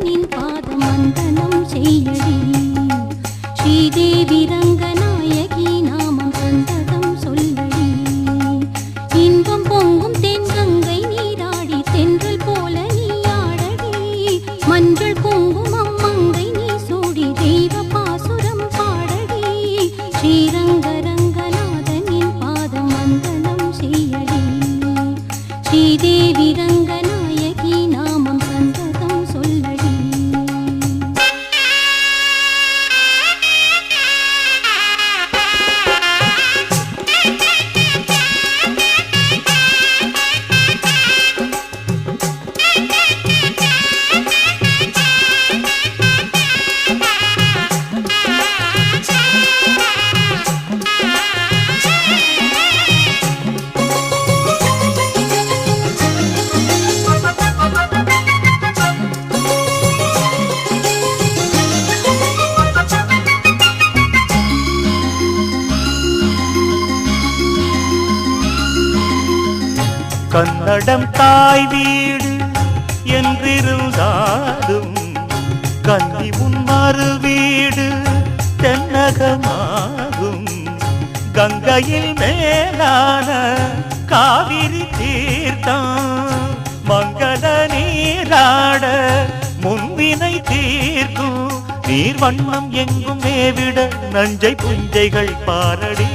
நாதனின் பாதம் வந்தனம் செய்யடி. ஸ்ரீதேவி ரங்கநாயகி நாமம் சந்ததம் சொல்லடி. இன்பம் பொங்கும் தென்கங்கை நீராடி தென்றல் போல நீ ஆடடி. மஞ்சள் குங்குமம் மங்கை நீ சூடி தெய்வ பாசுரம் பாடடி. ஸ்ரீரங்க ரங்கநாதனின் பாதம் வந்தனம் செய்யடி. ஸ்ரீதேவி ரங்கநாயகி நாமம் சந்ததம் சொல்லடி. கன்னடம் தாய் வீடு என்றிருந்தாலும் கன்னி முன்மறு வீடு தென்னகமாகும். கங்கையில் மேலான காவிரி தீர்த்தம் மங்கள நீராட முன்வினை தீர்க்கும். நீர் வண்ணம் எங்கும் மேவிட நஞ்சை புஞ்சைகள் பாரடி.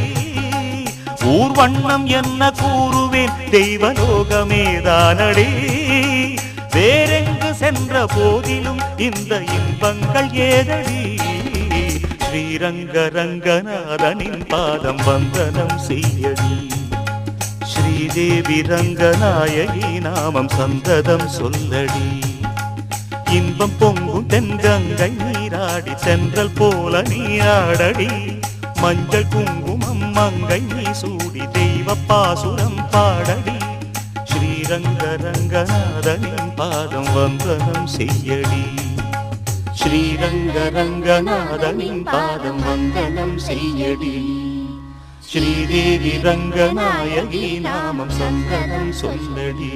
ஊர் வண்ணம் என்ன கூறுவேன் தெய்வலோகமேதானடி. வேறெங்கு சென்ற போதிலும் இந்த இன்பங்கள் ஏதடி. ஸ்ரீரங்க ரங்கநாதனின் பாதம் வந்தனம் செய்யடி. ஸ்ரீதேவி ரங்கநாயகி நாமம் சந்ததம் சொல்லடி. இன்பம் பொங்கும் தென்கங்கை நீராடி தென்றல் போல நீராடடி. மஞ்சள் குங்குமம் மங்கை நீ சூடி தெய்வ பாசுரம் பாடடி. ஸ்ரீரங்க ரங்கநாதனின் பாதம் வந்தனம் செய்யடி. ஸ்ரீரங்க ரங்கநாதனின் பாதம் வந்தனம் செய்யடி. ஸ்ரீதேவி ரங்கநாயகி நாமம் சந்தனம் சொல்லடி.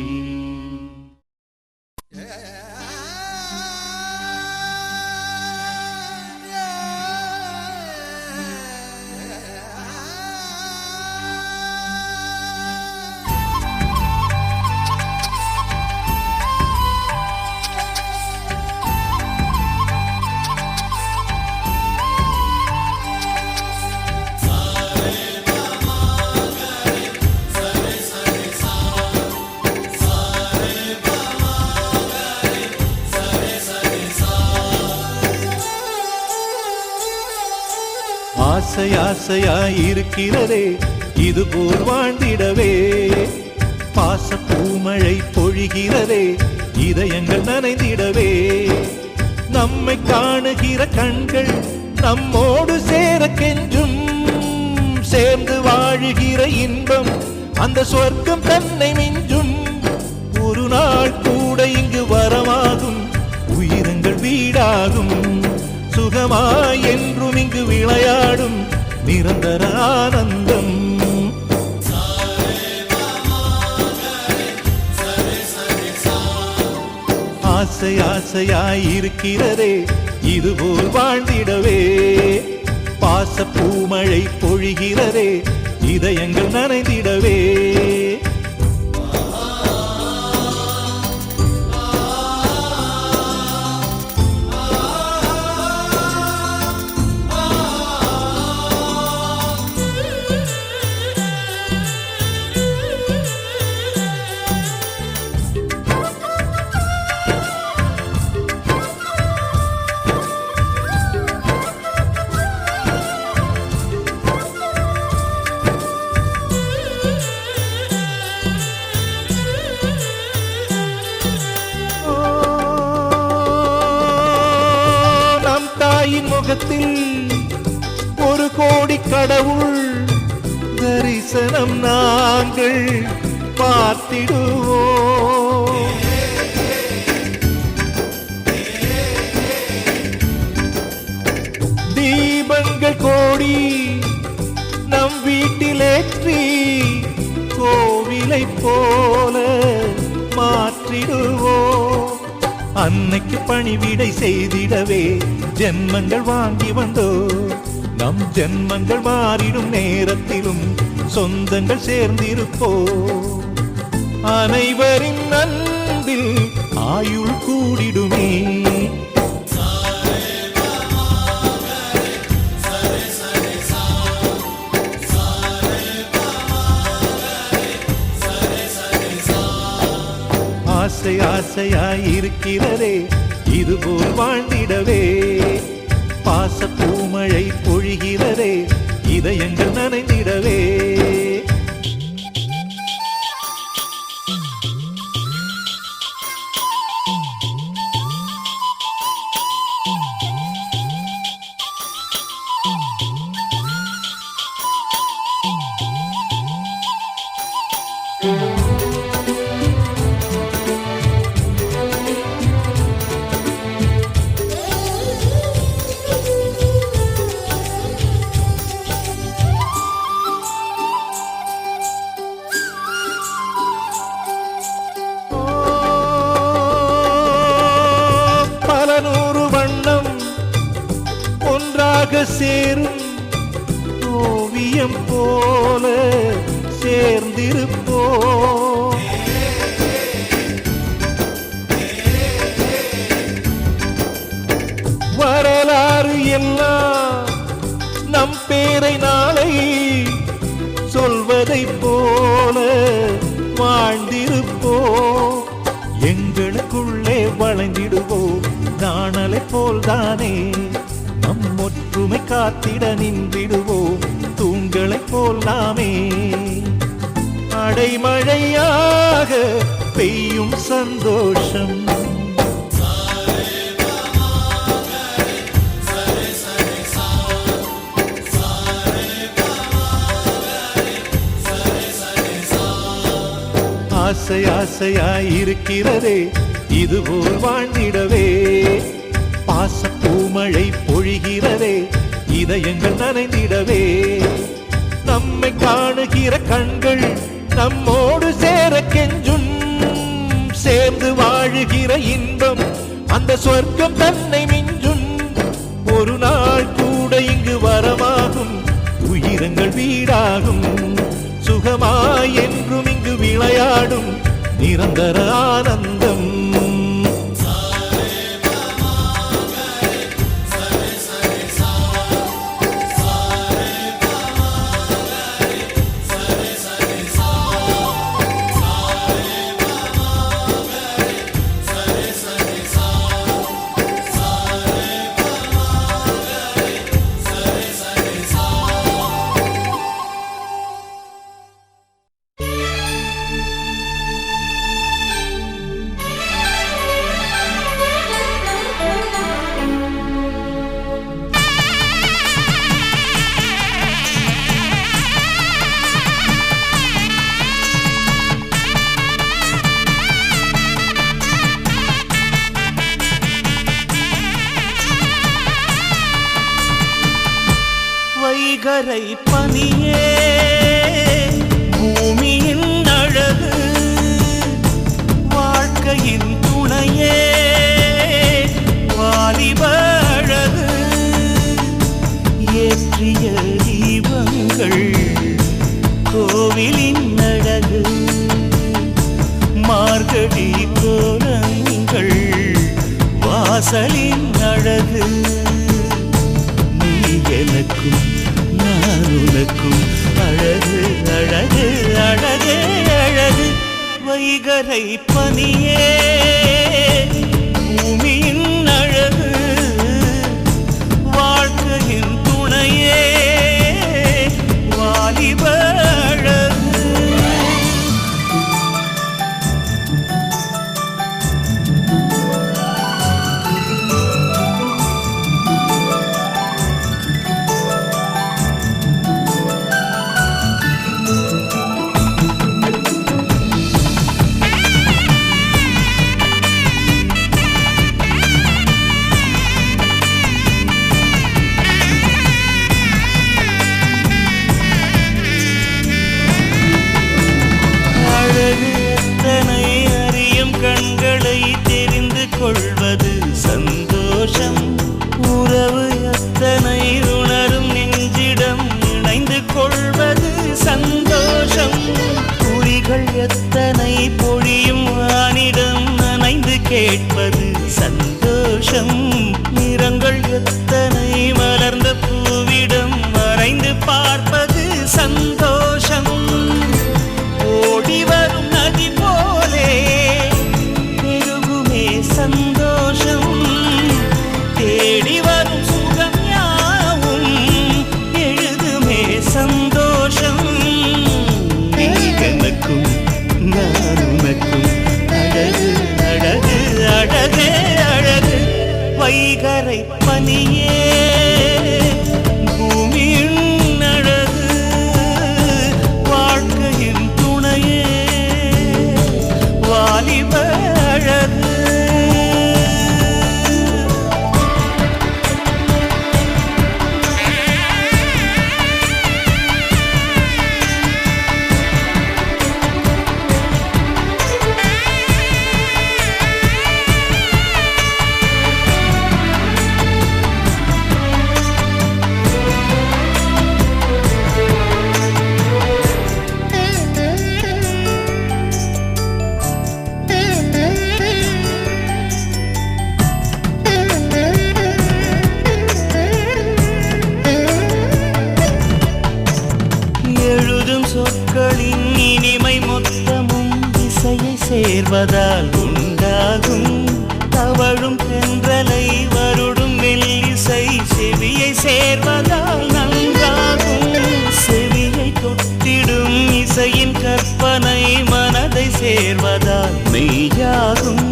ஆசை ஆசையாயிருக்கிறதே இது போல் வாழ்ந்திடவே. பாச பூமழை பொழிகிறதே இதயங்கள் நனைந்திடவே. நம்மை காணுகிற கண்கள் நம்மோடு சேர கெஞ்சும். சேர்ந்து வாழுகிற இன்பம் அந்த சொர்க்கம் தன்னை மிஞ்சும். ஒரு நாள் கூட இங்கு வரமாகும் உயிரங்கள் வீடாகும். சுகமாய் என்றும் இங்கு விளையாடும் நிரந்தர ஆனந்தம். ஆசை ஆசையாயிருக்கிறதே இதுபோல் வாழ்ந்திடவே. பாச பூமழை பொழிகிறதே இதயங்கள் நனைந்திடவே. முகத்தில் ஒரு கோடி கடவுள் தரிசனம் நாங்கள் பார்த்திடுவோம். தீபங்கள் கோடி நம் வீட்டிலேற்றி கோவிலை போல மாற்றிடுவோம். அன்னைக்கு பணிவிடை செய்திடவே ஜென்மங்கள் வாங்கி வந்தோ. நம் ஜென்மங்கள் மாறிடும் நேரத்திலும் சொந்தங்கள் சேர்ந்திருப்போ. அனைவரின் அன்பில் ஆயுள் கூடிடுமே. ஆசை ஆசையாயிருக்கிறதே இதுபோல் வாழ்ந்திடவே. பாச பூமழை பொழிகிறதே இதயங்கள் நனைந்திடவே. சேரும் ஓவியம் போல சேர்ந்திருப்போ. வரலாறு எல்லாம் நம் பேரை நாளை சொல்வதை போல வாழ்ந்திருப்போ. எங்களுக்குள்ளே வளைந்திடுவோம் நாணலை போல்தானே. நம் ஒற்றுமை காத்திட நின்றிடுவோம் தூண்களைப் போல் நாமே. அடைமழையாக பெய்யும் சந்தோஷம். ஆசை ஆசையாயிருக்கிறதே இதுபோல் வாழ்ந்திடவே. பாச பூமழை பொழிகிறதே இதயங்கள் நனைந்திடவே. நம்மை காணுகிற கண்கள் நம்மோடு சேர கெஞ்சும். சேர்ந்து வாழுகிற இன்பம் அந்த சொர்க்கம் தன்னை மிஞ்சும். ஒரு நாள் கூட இங்கு வரமாகும் உயிரங்கள் வீடாகும். சுகமாய் என்றும் இங்கு விளையாடும் நிரந்தர ஆனந்தம். வைகரை பனியே பூமியின் அழகு. வாழ்க்கையின் துணையே வாலிப அழகு. ஏற்றிய தீபங்கள் கோவிலின் அழகு. மார்கழி கோலங்கள் வாசலின் அழகு. நீ எனக்கும் நான் உனக்கும் அழகு அழகு அழகு அழகு. வைகரை பனியே பூமியின் அழகு. வாழ்க்கையின் துணையே வாலிப அழகு. வைகரை பனியே பூமியின் அழகு வாழ்க்கையின் துணையே வாலிப அழகு சொற்களின் இனிமை மொத்தமும் இசையை சேர்வதால் உண்டாகும் தவழும் தென்றலை வருடும் மெல்லிசை செவியை சேர்வதால் நன்றாகும் செவியை தொட்டிடும் இசையின் கற்பனை மனதை சேர்வதால் மெய்யாகும்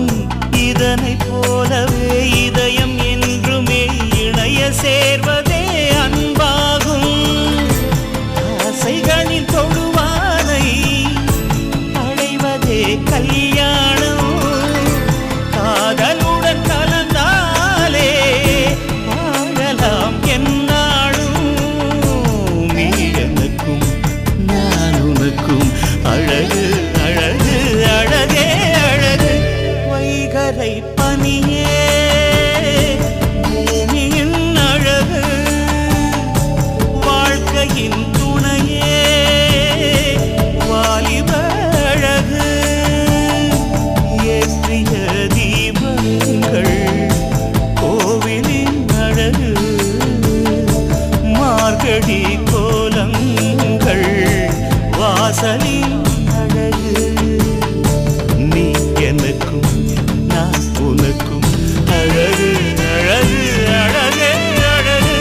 இதனை போலவே இதயம் என்றுமே இணைய சேர்வதே அன்பாகும் ஆசைகளின் தொடுவானை அடைவதே கல்யாணம் காதலுடன் கலந்தாலே வாழலாம் என்னாலும் நீ எனக்கும் நான் உனக்கும் அழகு அழகு அழகே அழகு வைகரை பனியே பூமியின் அழகு வாழ்க்கையின் துணையே வாலிப அழகு ஏற்றிய தீபங்கள் கோவிலின் அழகு மார்கழி கோலங்கள் வாசலின் அழகு நீ எனக்கும் நான் உனக்கும் அழகு அழகு அழகே அழகு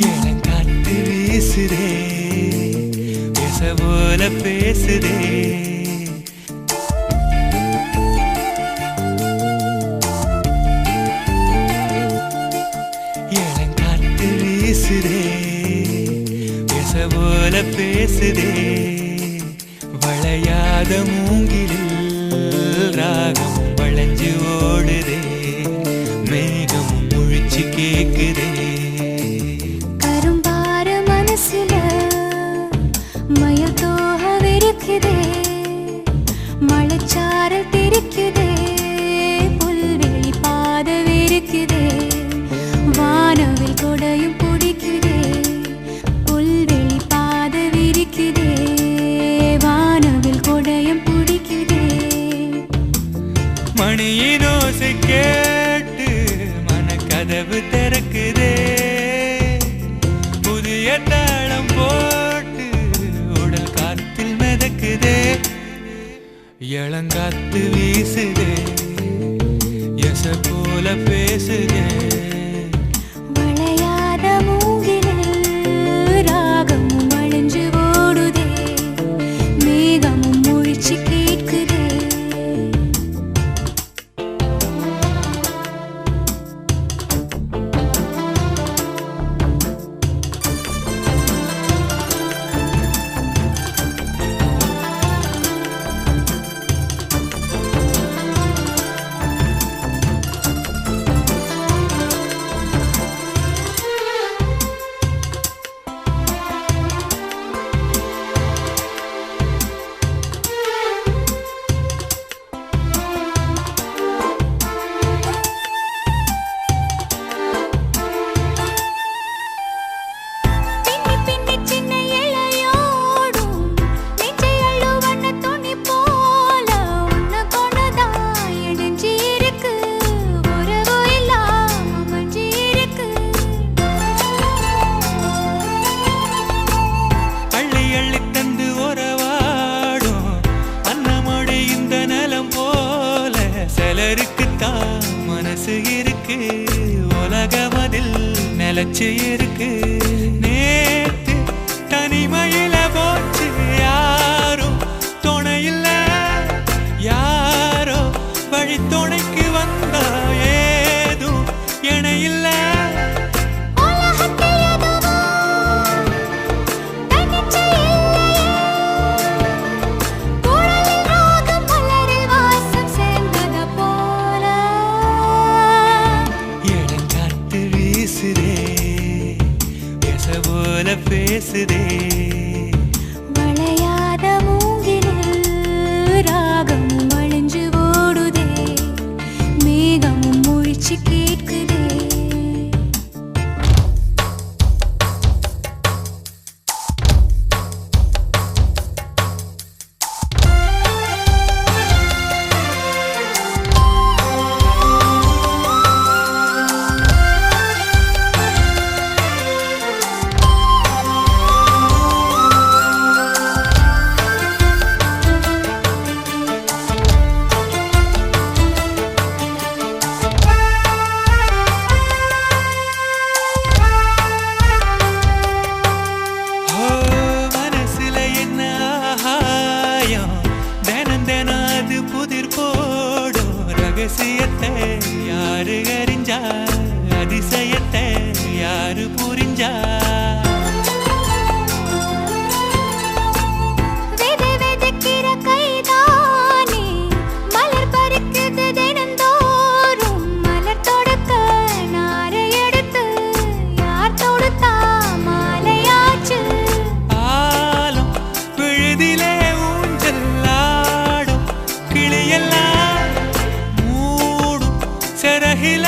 இளங்காற்று வீசுதே பேச போல பேசுதே இளங்காற்று வீசுதே பேச போல பேசுதே வளையாத மூங்கிலில் ராகம் வளைஞ்சு ஓடுதே மேகம் முழிச்சு கேக்குதே கரும்பார மனசுல மயில் தோகவிருக்குதே மழைச்சாரல் தெரிக்குதே புல்வெளி பாதவிருக்குதே வானவில் கொடையும் பிடிக்குதே புல்வெளி பாதவிருக்குதே வானவில் கொடையும் பிடிக்குதே மணியின் ஓசை கேட்டு மனக்கதவு திறக்குதே புதிய தாளம் போட்டு உடல் காத்தில் மிதக்குதே இளங்காத்து வீசுதே எச போல பேசுதே வளையாத மூங்கிலில் ராகமும் வளைஞ்சு ஓடுதே மேகமும் முழிச்சு கேட்குதே சிலருக்குத்தான் மனசு இருக்கு, உலகம் அதில் நிலச்சு இருக்கு. நேத்து தனிமையில போச்சு யாரும் துணையில்ல, யாரோ வழி துணைக்கு வந்தா ஏதும் இணையில்ல. உலகத்தில் எதுவும் தனிச்சு இல்லையே, குழலில் ராகம் மலரில் வாசம் சேர்ந்தது போல. இளங்காத்து வீசுதே, பேச போல பேசுதே. வளையாத மூங்கிலில் ராகமும் வளைஞ்சு ஓடுதே, மேகமும் முழிச்சு கேட்குதே. ஓ, மனசுல என்ன ஆகாயம், தினம் தினம் அது புதிர் போடும். ரகசியத்தை யாரு அறிஞ்சா, அதிசயத்தை யாரு புரிஞ்சா. விதை விதைக்கிற கைதானே மலர் பறிக்குது தினந்தோறும். மலர் தொடுக்க நாரை எடுத்து யார் தொடுத்தா மாலையாச்சு. ஆலம் விழுதிலே ஊஞ்சல் ஆடும், கிளியெல்லாம் மூடும் சிறகில